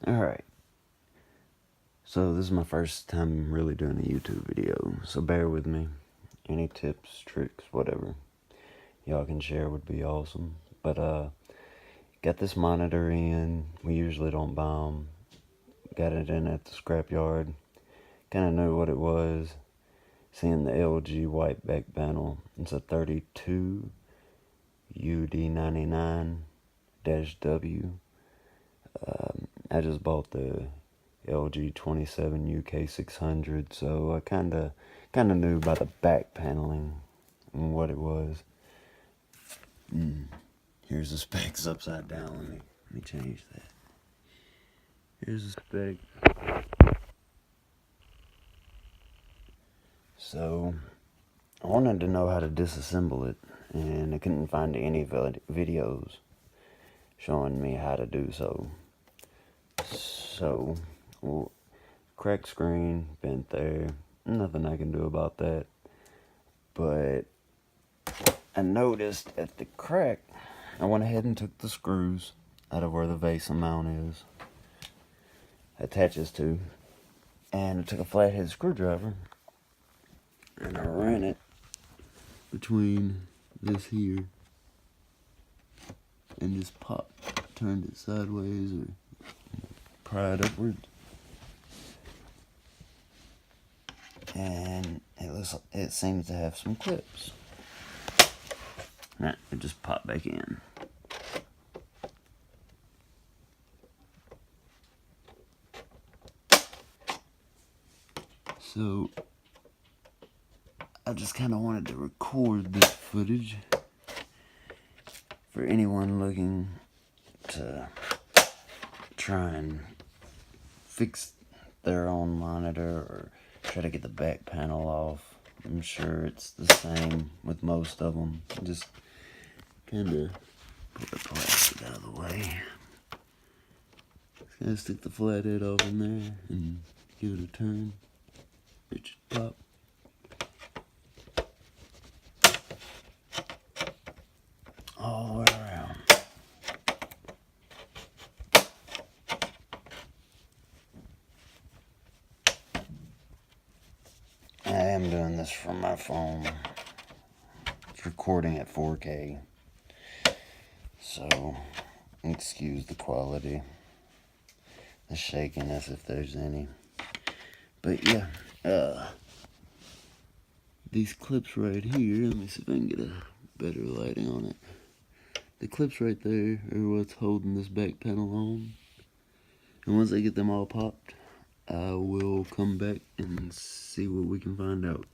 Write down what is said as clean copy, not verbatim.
Alright, so this is my first time really doing a YouTube video, so bear with me. Any tips, tricks, whatever y'all can share would be awesome. But got this monitor in. We usually don't buy them. Got it in at the scrapyard. Kind of knew what it was. Seeing the LG white back panel. It's a 32 UD99-W. I just bought the LG 27 UK 600, so I kind of knew about the back paneling and what it was. Here's the specs upside down. Let me change that. Here's the spec. So I wanted to know how to disassemble it, and I couldn't find any videos showing me how to do so. So, well, cracked screen, bent there, nothing I can do about that. But I noticed at the crack, I went ahead and took the screws out of where the vase mount is, attaches to, and I took a flathead screwdriver and I ran it between this here and just turned it sideways or pried upwards, and it seems to have some clips. It just popped back in. So I just kind of wanted to record this footage for anyone looking to try and fix their own monitor or try to get the back panel off. I'm sure it's the same with most of them. Just kind of put the plastic out of the way. Just kind of stick the flathead off in there and give it a turn. It should pop. All the way around. I am doing this from my phone. It's recording at 4K. So, excuse the quality. The shakiness if there's any. But yeah, these clips right here, let me see if I can get a better lighting on it. The clips right there are what's holding this back panel on. And once I get them all popped, I will come back and see what we can find out.